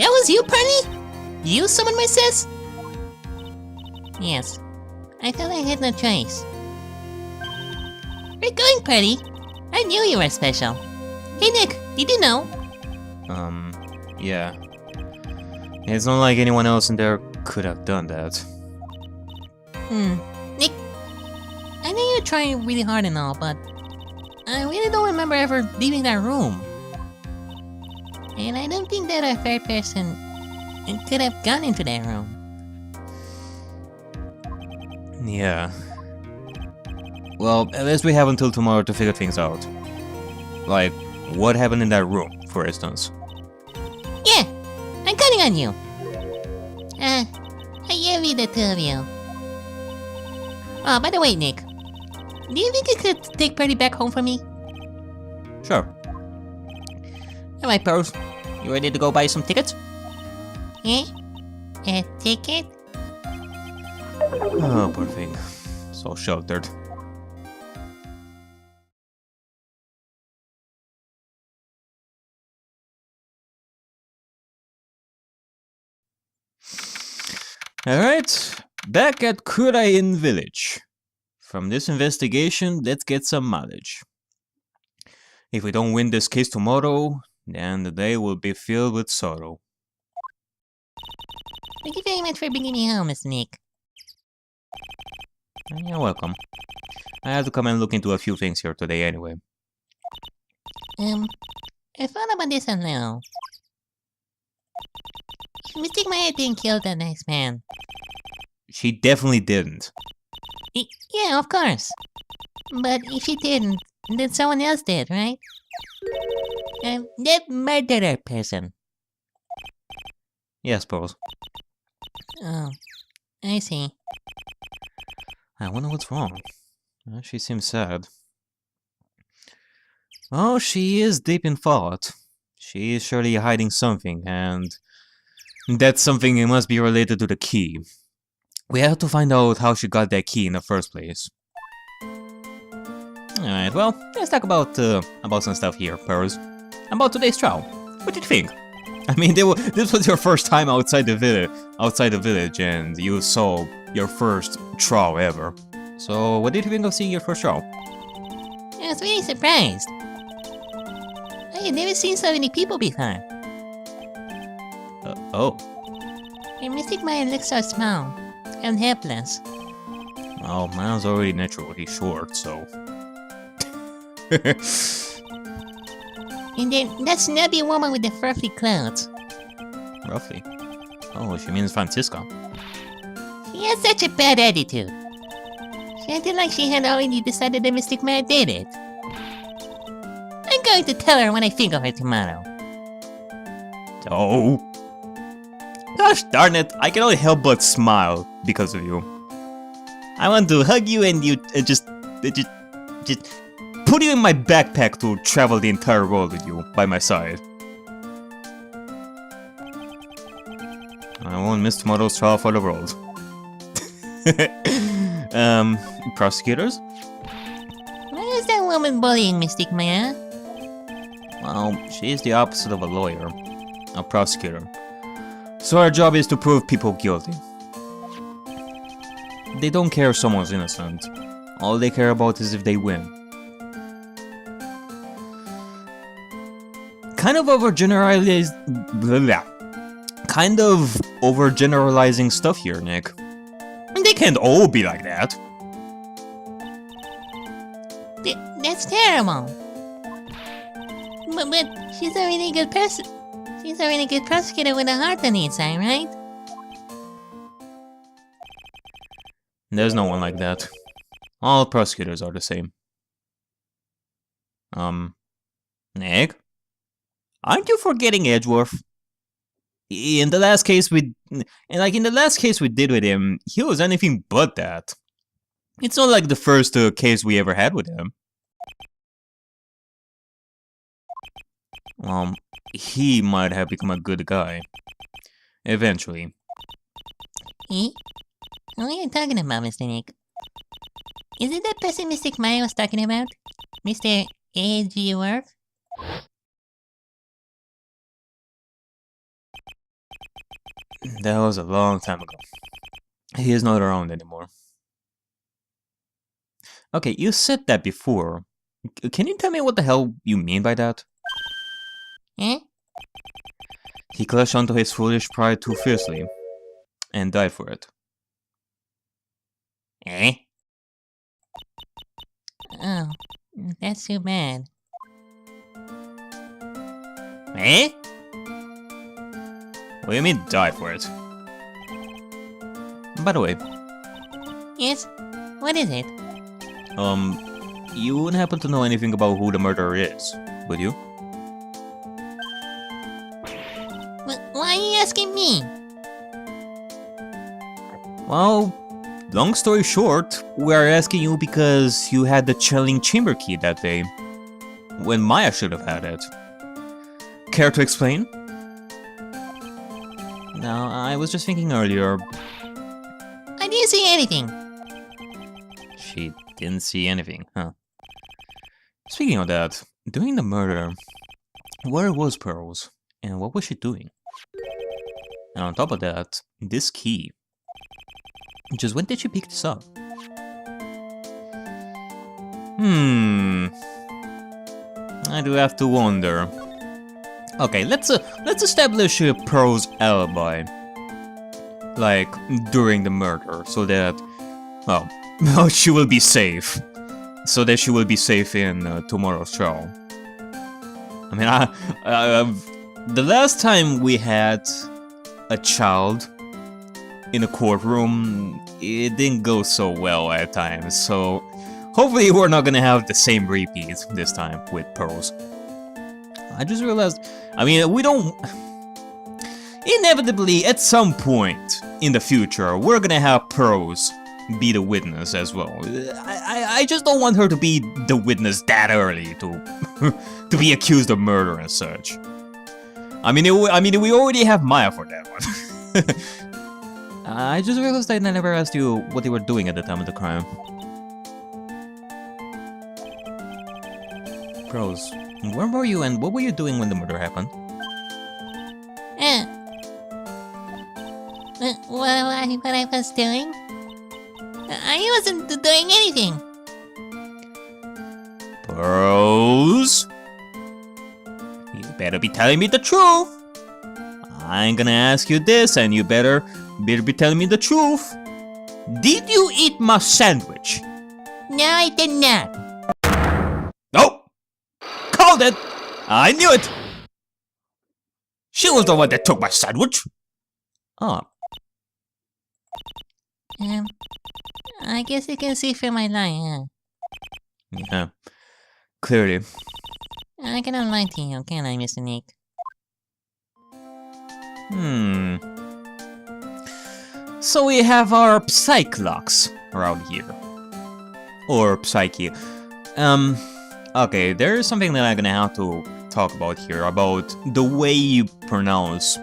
That was you, Penny? You summoned my sis? Yes. I thought I had no choice. We're going, Penny. I knew you were special. Hey, Nick, did you know? Yeah. It's not like anyone else in there could have done that. Nick, I know you're trying really hard and all, but I really don't remember ever leaving that room. And I don't think that a third person could have gone into that room. Yeah. Well, at least we have until tomorrow to figure things out. Like, what happened in that room, for instance. Yeah, I'm counting on you. I envy the two of you. Oh, by the way, Nick, do you think you could take Birdie back home for me? Sure. Alright, Pearls. You ready to go buy some tickets? Eh? A ticket? Oh, poor thing. So sheltered. Alright, back at Kurain Village. From this investigation, let's get some mileage. If we don't win this case tomorrow, then the day will be filled with sorrow. Thank you very much for bringing me home, Mr. Nick. You're welcome. I had to come and look into a few things here today anyway. I thought about this a little. Mystic Maya didn't kill that nice man. She definitely didn't. Yeah, of course. But if she didn't, then someone else did, right? That murderer person. Yes, Pearls. Oh, I see. I wonder what's wrong. She seems sad. Oh, she is deep in thought. She is surely hiding something, and that something must be related to the key. We have to find out how she got that key in the first place. Alright, well, let's talk about some stuff here, Pearls. About today's trial. What did you think? I mean, this was your first time outside the village, and you saw your first trial ever. So, what did you think of seeing your first trial? I was really surprised. I had never seen so many people before. Oh. And Mystic Maya looks so small and helpless. Well, mine's already naturally short, so... And then that snubby woman with the fluffy clothes. Roughly. Oh, she means Francisca. She has such a bad attitude. She acted like she had already decided that Mystic Maya did it. I'm going to tell her when I think of her tomorrow. Oh. Gosh darn it, I can only help but smile because of you. I want to hug you and you just put you in my backpack to travel the entire world with you by my side. I won't miss tomorrow's trial for the world. Prosecutors? Why is that woman bullying Mystic Maya? Well, she is the opposite of a lawyer, a prosecutor. So our job is to prove people guilty. They don't care if someone's innocent. All they care about is if they win. Kind of overgeneralizing stuff here, Nick. They can't all be like that. That's terrible. But she's a really good person. She's a really good prosecutor with a heart on the inside, right? There's no one like that. All prosecutors are the same. Nick? Aren't you forgetting Edgeworth? In the last case we did with him, he was anything but that. It's not like the first case we ever had with him. He might have become a good guy. Eventually. Eh? What are you talking about, Mr. Nick? Is it that person Mystic Maya was talking about? Mr. Edgeworth? That was a long time ago. He is not around anymore. Okay, you said that before. Can you tell me what the hell you mean by that? Eh? He clutched onto his foolish pride too fiercely, and died for it. Eh? Oh, that's too bad. Eh? What do you mean die for it? By the way, Yes? What is it? you wouldn't happen to know anything about who the murderer is, would you? Why are you asking me? Well, long story short, we're asking you because you had the channeling chamber key that day, when Maya should have had it. Care to explain? No, I was just thinking earlier. I didn't see anything. She didn't see anything, huh? Speaking of that, during the murder, where was Pearls? And what was she doing? And on top of that, this key. Just when did she pick this up? I do have to wonder. Okay, let's establish Pearl's alibi. Like, during the murder, so that, well, she will be safe. So that she will be safe in tomorrow's trial. I mean, the last time we had a child in a courtroom, it didn't go so well at times, so hopefully we're not gonna have the same repeat this time with Pearls. I just realized, I mean, we don't... Inevitably, at some point in the future, we're gonna have Pearls be the witness as well. I just don't want her to be the witness that early to to be accused of murder and such. I mean, we already have Maya for that one. I just realized I never asked you what you were doing at the time of the crime. Pearls, where were you and what were you doing when the murder happened? What I was doing? I wasn't doing anything. Pearls? You better be telling me the truth. I ain't gonna ask you this and you better be telling me the truth. Did you eat my sandwich? No, I did not. No! Called it! I knew it! She was the one that took my sandwich! Oh. I guess you can see through my lie, huh? Yeah. Clearly. I cannot lie to you, can I, Mr. Nick? So we have our Psyclocks around here. Or Psyche. Okay, there is something that I'm gonna have to talk about here, about the way you pronounce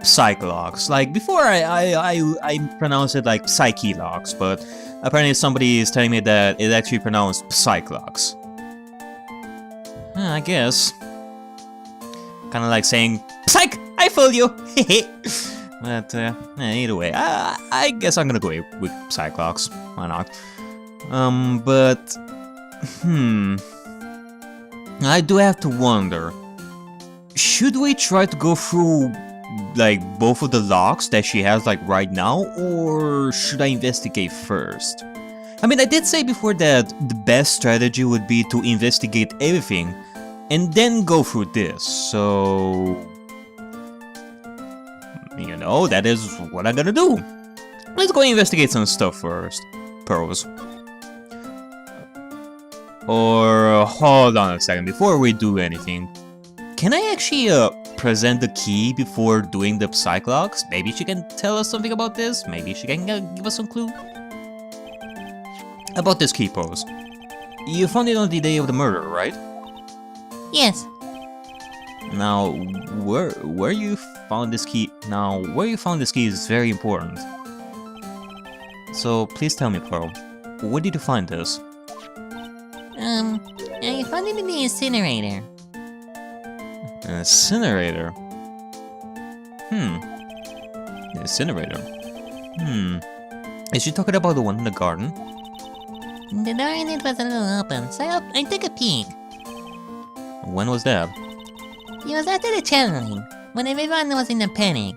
Psyclocks. Like, before I pronounced it like Psyche-locks, but apparently somebody is telling me that it actually pronounced Psyclocks. I guess. Kinda like saying, Psych! I fooled you! But, either way, I guess I'm gonna go with Psyclocks. Why not? But... I do have to wonder. Should we try to go through, like, both of the locks that she has, like, right now? Or should I investigate first? I mean, I did say before that the best strategy would be to investigate everything and then go through this, so... You know, that is what I'm gonna do. Let's go investigate some stuff first. Pearls. Or, hold on a second, before we do anything. Can I actually, present the key before doing the Psyclocks? Maybe she can tell us something about this? Maybe she can give us some clue? About this key, Pearls. You found it on the day of the murder, right? Yes. Now, where you found this key? Now, where you found this key is very important. So, please tell me, Pearl. Where did you find this? I found it in the incinerator. An incinerator? Incinerator. Is she talking about the one in the garden? The door in it was a little open, so I took a peek. When was that? It was after the channeling, when everyone was in a panic.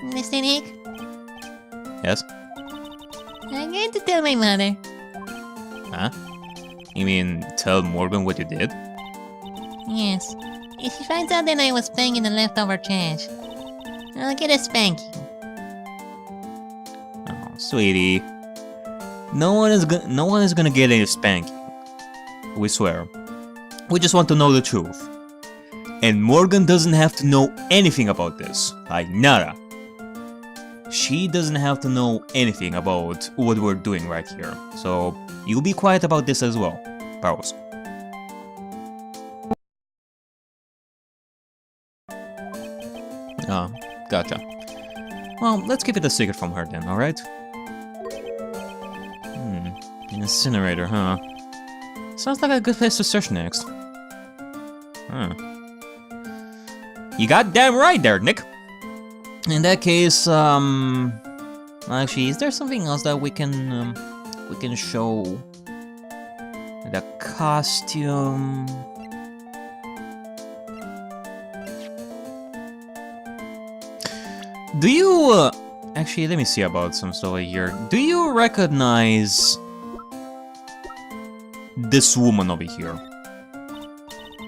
Mr. Nick? Yes? I'm going to tell my mother. Huh? You mean tell Morgan what you did? Yes. If she finds out that I was playing in the leftover trash, I'll get a spanking. Oh, sweetie. No one is gonna get any spanking. We swear. We just want to know the truth. And Morgan doesn't have to know anything about this. Like, nada. She doesn't have to know anything about what we're doing right here. So, you be quiet about this as well, Pros. Ah, gotcha. Well, let's keep it a secret from her then, alright? Incinerator, huh? Sounds like a good place to search next. You got damn right there, Nick! In that case, actually, is there something else that we can show? The costume... Do you, actually, let me see about some stuff here. Do you recognize this woman over here?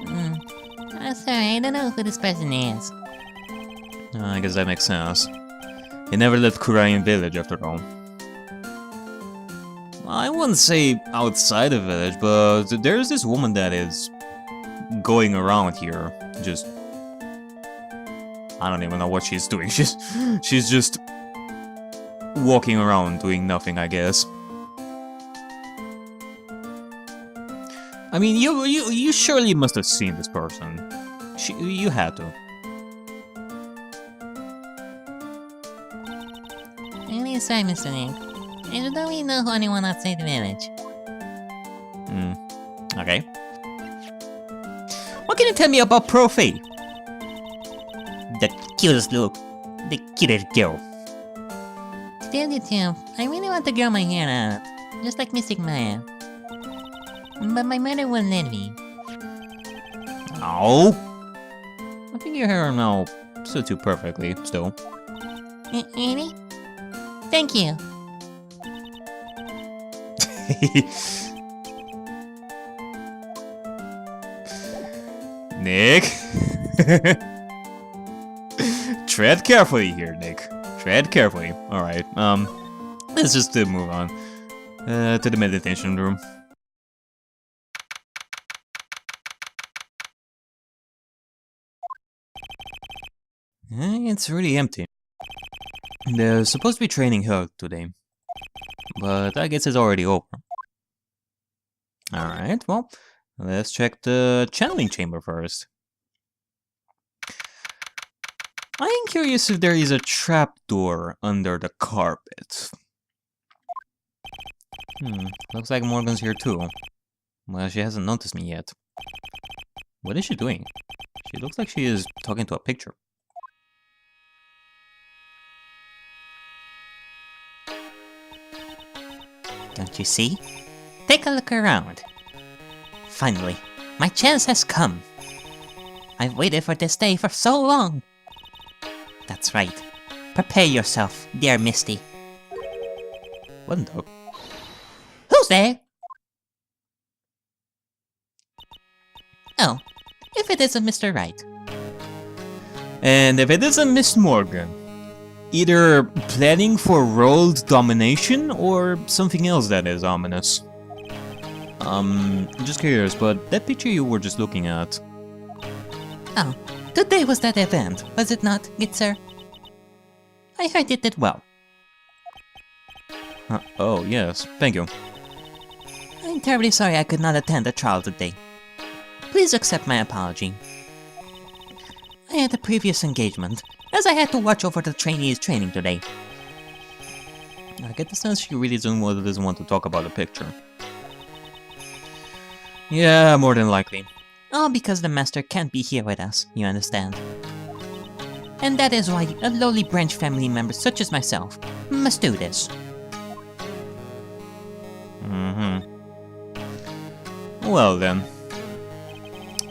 I'm sorry, I don't know who this person is. I guess that makes sense. He never left Kurayan village after all. I wouldn't say outside the village, but there's this woman that is going around here, just... I don't even know what she's doing. She's just walking around doing nothing, I guess. I mean, you surely must have seen this person. You had to. Really sorry, Mr. Nick. I don't really know anyone outside the village. Okay. What can you tell me about Profe? The cutest girl. To tell the truth, I really want to grow my hair out, just like Mystic Maya. But my mother wouldn't let me. Oh! I think your hair now suits you perfectly, still. Really? Thank you. Nick? Tread carefully here, Nick. Tread carefully. Alright, let's just move on to the meditation room. It's really empty. There's supposed to be training held today, but I guess it's already over. Alright, well, let's check the channeling chamber first. I am curious if there is a trapdoor under the carpet. Looks like Morgan's here too. Well, she hasn't noticed me yet. What is she doing? She looks like she is talking to a picture. Don't you see? Take a look around. Finally, my chance has come. I've waited for this day for so long. That's right. Prepare yourself, dear Misty. What the? Who's there? Oh, if it isn't Mr. Wright. And if it isn't Miss Morgan, either planning for world domination or something else that is ominous. Just curious, but that picture you were just looking at. Oh, today was that event, was it not, good sir? I heard it did well. Oh, yes, thank you. I'm terribly sorry I could not attend the trial today. Please accept my apology. I had a previous engagement, as I had to watch over the trainees' training today. I get the sense she really doesn't want to talk about the picture. Yeah, more than likely. All because the master can't be here with us, you understand. And that is why a lowly branch family member such as myself must do this. Well then.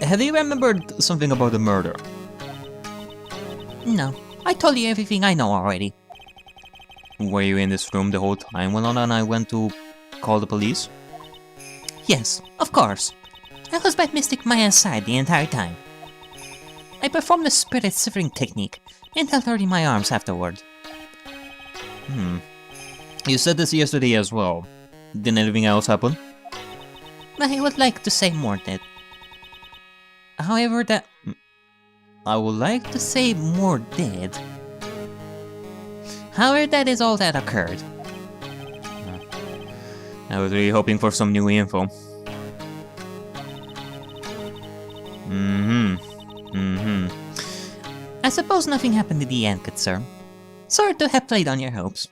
Have you remembered something about the murder? No, I told you everything I know already. Were you in this room the whole time when Lana and I went to call the police? Yes, of course. I was by Mystic Maya's side the entire time. I performed the spirit shivering technique and held her in my arms afterward. You said this yesterday as well. Didn't anything else happen? I would like to say more did. However, I would like to say more did. However, that is all that occurred. I was really hoping for some new info. I suppose nothing happened in the end, good sir. Sorry to have played on your hopes.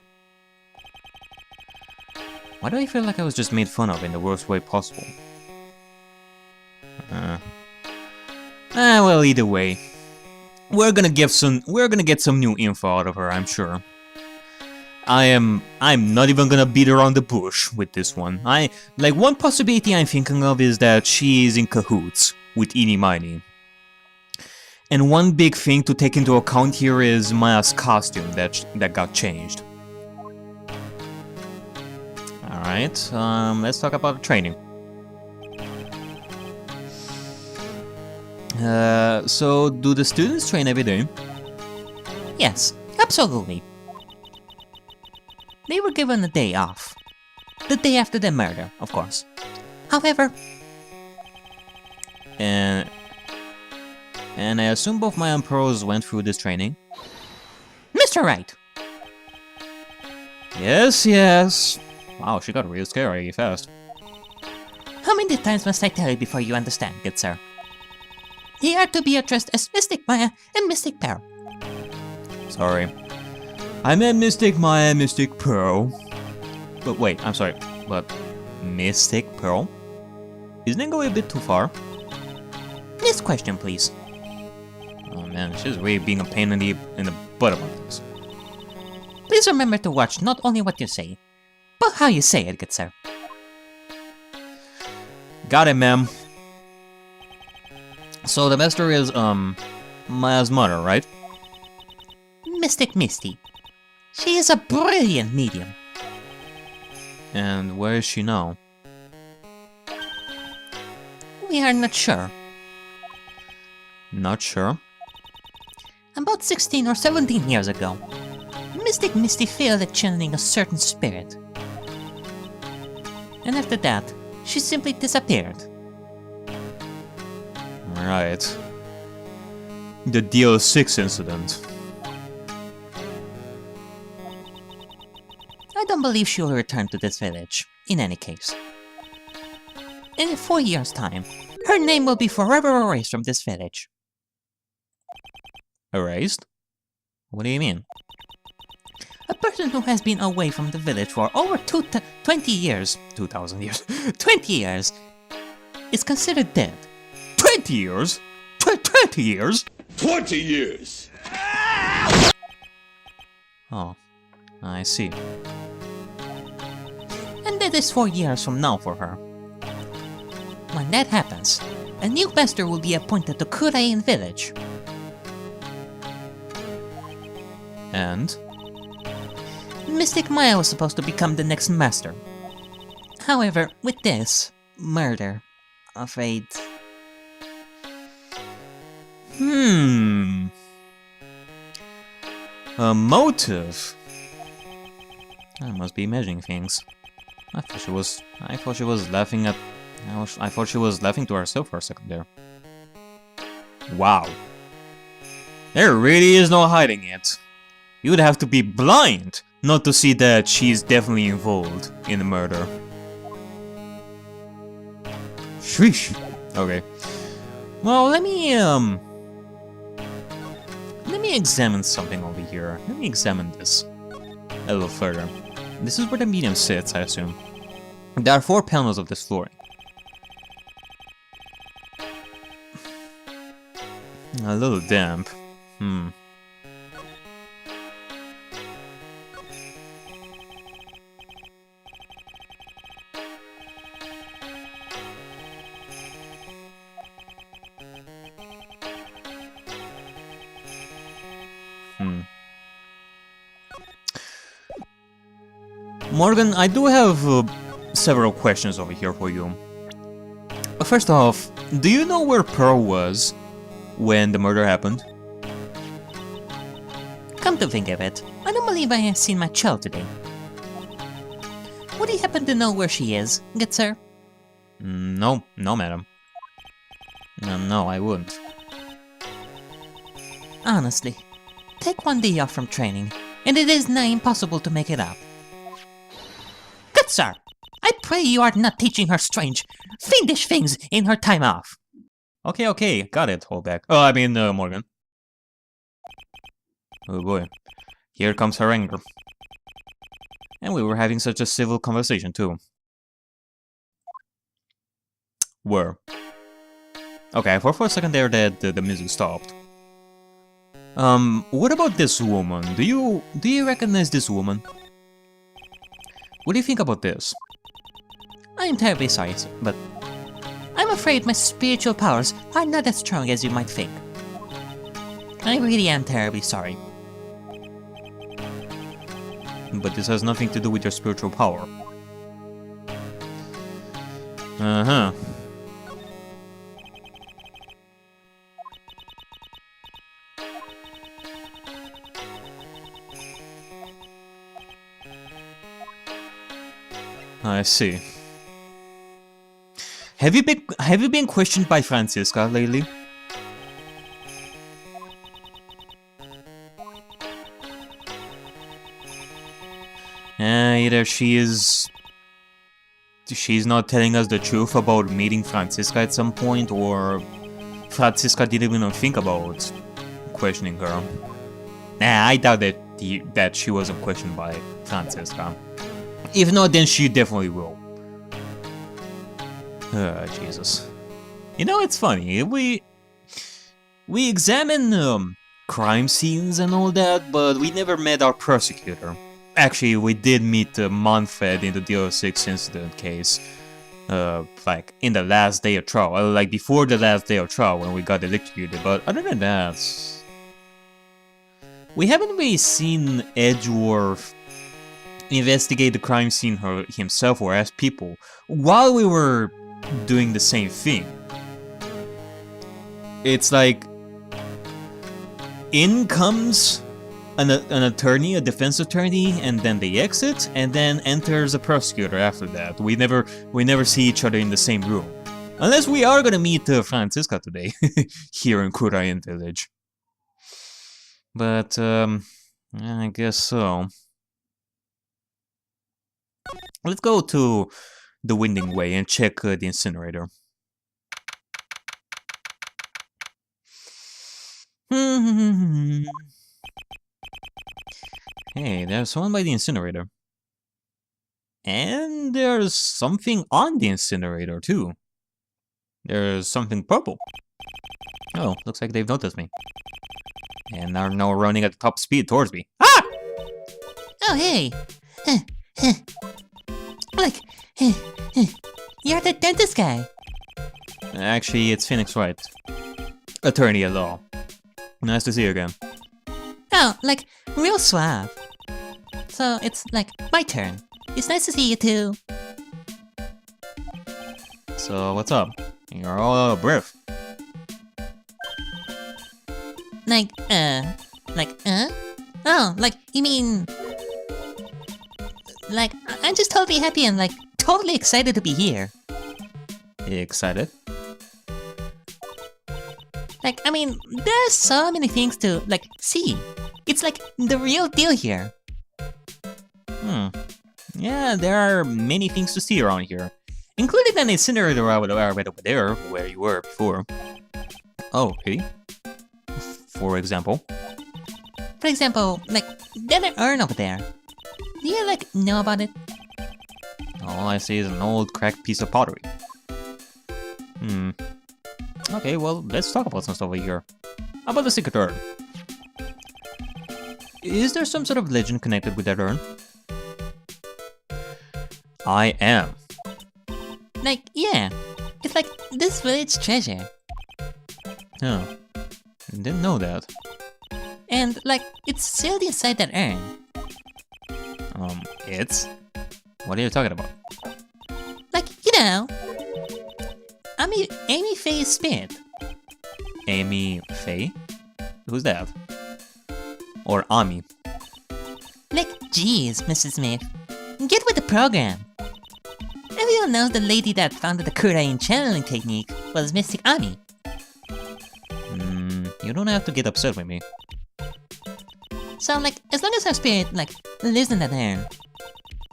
Why do I feel like I was just made fun of in the worst way possible? Well, either way, we're gonna get some new info out of her, I'm sure. I'm not even gonna beat around the bush with this one. One possibility I'm thinking of is that she is in cahoots with Eeny Miny. And one big thing to take into account here is Maya's costume that got changed. Alright, let's talk about training. So do the students train every day? Yes, absolutely. They were given a day off. The day after the murder, of course. However... And I assume both Maya and Pros went through this training? Mr. Wright! Yes. Wow, she got real scary fast. How many times must I tell you before you understand, good sir? They are to be addressed as Mystic Maya and Mystic Pearl. Sorry. I meant Mystic Maya and Mystic Pearl. But wait, I'm sorry. But Mystic Pearl? Isn't it going a bit too far? Next question, please. Oh man, she's really being a pain in the butt about this. Please remember to watch not only what you say, but how you say it, good sir. Got it, ma'am. So the master is, Maya's mother, right? Mystic Misty. She is a brilliant medium. And where is she now? We are not sure. Not sure? About 16 or 17 years ago, Mystic Misty failed at channeling a certain spirit. And after that, she simply disappeared. Right. The DL6 incident. I don't believe she will return to this village, in any case. And in 4 years' time, her name will be forever erased from this village. Erased? What do you mean? A person who has been away from the village for over 20 years, 2,000 years, 20 years, is considered dead. 20 years? 20 years? 20 years! Oh, I see. And that is 4 years from now for her. When that happens, a new master will be appointed to Kurain village. And? Mystic Maya was supposed to become the next master. However, with this murder, afraid... A motive? I must be imagining things. I thought she was laughing to herself for a second there. Wow. There really is no hiding it. You would have to be blind not to see that she's definitely involved in the murder. Sheesh. Okay. Well, let me examine something over here. Let me examine this a little further. This is where the medium sits, I assume. There are 4 panels of this flooring. A little damp. Morgan, I do have several questions over here for you. First off, do you know where Pearl was when the murder happened? Come to think of it, I don't believe I have seen my child today. Would you happen to know where she is, good sir? No, madam. No, I wouldn't. Honestly, take one day off from training, and it is nigh impossible to make it up. Good sir, I pray you are not teaching her strange, fiendish things in her time off. Okay, got it, Holbeck. Oh, I mean, Morgan. Oh boy, here comes her anger. And we were having such a civil conversation, too. Were. Okay, for a second there that the music stopped. What about this woman? Do you recognize this woman? What do you think about this? I am terribly sorry, sir, but I'm afraid my spiritual powers are not as strong as you might think. I really am terribly sorry. But this has nothing to do with your spiritual power. Uh-huh. I see. Have you been questioned by Francisca lately? Either she's not telling us the truth about meeting Francisca at some point, or Francisca didn't even think about questioning her. Nah, I doubt that she wasn't questioned by Francisca. If not, then she definitely will. Jesus. You know, it's funny. We examine crime scenes and all that, but we never met our prosecutor. Actually, we did meet Manfred in the DO6 incident case. Like, in the last day of trial. Like, before the last day of trial when we got electrocuted. But other than that, we haven't really seen Edgeworth investigate the crime scene himself or ask people while we were doing the same thing. It's like, in comes an attorney, a defense attorney, and then they exit, and then enters a prosecutor after that. We never see each other in the same room. Unless we are gonna meet Francisca today, here in Kurain Village. But, I guess so. Let's go to the Winding Way and check the incinerator. Hey, there's someone by the incinerator. And there's something on the incinerator, too. There's something purple. Oh, looks like they've noticed me. And are now running at top speed towards me. Ah! Oh, hey! Like, you're the dentist guy. Actually, it's Phoenix Wright. Attorney at law. Nice to see you again. Oh, like, real suave. So, it's like, my turn. It's nice to see you too. So, what's up? You're all out of breath. Like, Oh, like, you mean... Like, I'm just totally happy and, like, totally excited to be here. Excited? Like, I mean, there's so many things to, like, see. It's like the real deal here. Yeah, there are many things to see around here. Including an incinerator right over there, where you were before. Oh, really? For example? For example, like, there's an urn over there. Do you, like, know about it? All I see is an old cracked piece of pottery. Okay, well, let's talk about some stuff over here. How about the secret urn? Is there some sort of legend connected with that urn? I am. Like, yeah. It's like this village treasure. Huh. Didn't know that. And, like, it's sealed inside that urn. It's? What are you talking about? Like, you know, Amy Faye's spirit. Amy Faye? Who's that? Or Ami? Like, geez, Mrs. Smith. Get with the program. Everyone knows the lady that founded the Kurain channeling technique was Mystic Ami. You don't have to get upset with me. So, like, as long as her spirit, like, lives in that urn,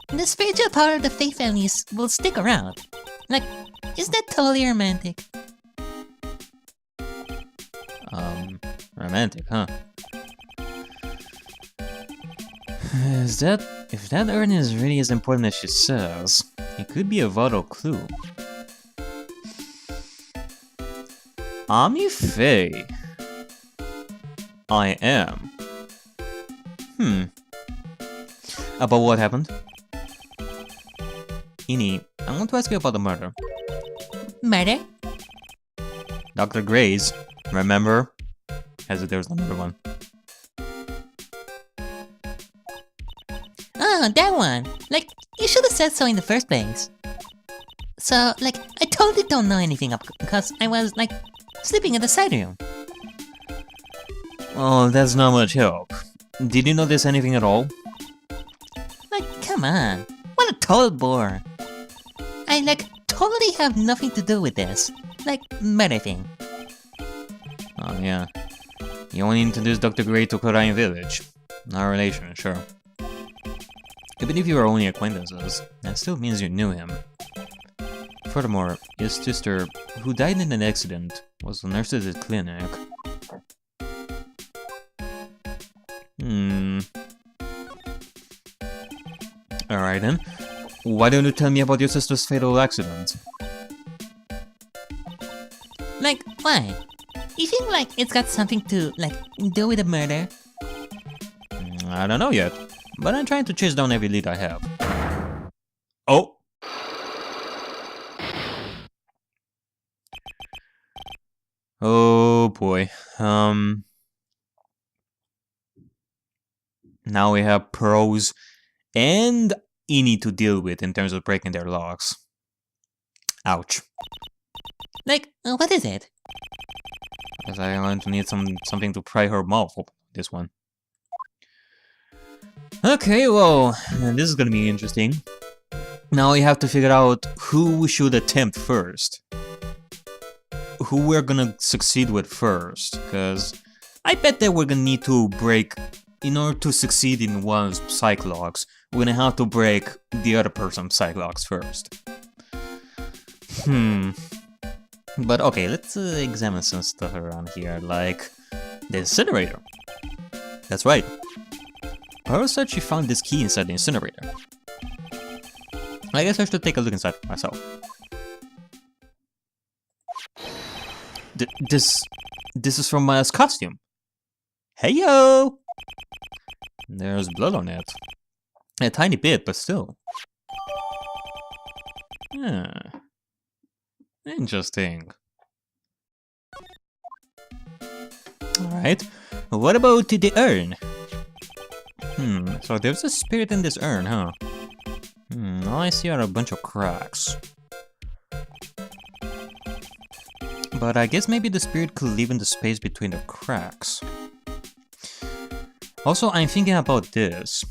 the spiritual power of the Faye families will stick around. Like, is that totally romantic? Romantic, huh? If that urn is really as important as she says, it could be a vital clue. Ami Faye. I am. About what happened? Ini, I want to ask you about the murder. Murder? Dr. Gray's, remember? As if there's another one. Oh, that one! Like, you should have said so in the first place. So, like, I totally don't know anything because I was, like, sleeping in the side room. Oh, that's not much help. Did you notice anything at all? Like, come on. What a total bore. I, like, totally have nothing to do with this. Like, murder thing. Oh, yeah. You only introduced Dr. Gray to Korean Village. No relation, sure. Even if you were only acquaintances, that still means you knew him. Furthermore, his sister, who died in an accident, was a nurse at his clinic. Alright then. Why don't you tell me about your sister's fatal accident? Like, why? You think, like, it's got something to, like, do with the murder? I don't know yet, but I'm trying to chase down every lead I have. Oh! Oh boy. Now we have pros and Ini to deal with in terms of breaking their locks. Ouch. Like, what is it? Guess I'm going to need something to pry her mouth open, this one. Okay, well, this is gonna be interesting. Now we have to figure out who we should attempt first. Who we're gonna succeed with first, because I bet that we're gonna need to break, in order to succeed in one's psych logs, we're gonna have to break the other person's psych logs first. But okay, let's examine some stuff around here, like the incinerator. That's right. Pearl said she found this key inside the incinerator. I guess I should take a look inside myself. This is from Miles' costume. Heyo! There's blood on it. A tiny bit, but still. Interesting. Alright, what about the urn? So there's a spirit in this urn, huh? All I see are a bunch of cracks. But I guess maybe the spirit could live in the space between the cracks. Also, I'm thinking about this.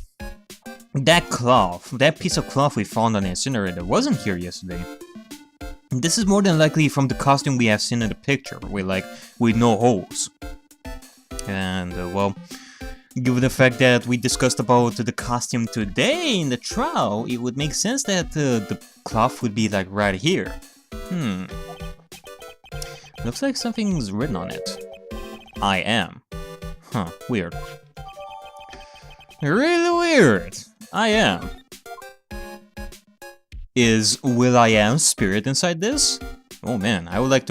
That cloth, that piece of cloth we found on the incinerator wasn't here yesterday. This is more than likely from the costume we have seen in the picture, with no holes. And, well, given the fact that we discussed about the costume today in the trial, it would make sense that the cloth would be, like, right here. Looks like something's written on it. I am. Huh, weird. Really weird. I am. Is Will.i.am spirit inside this? Oh man, I would like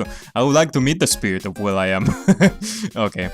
to meet the spirit of Will.i.am. Okay,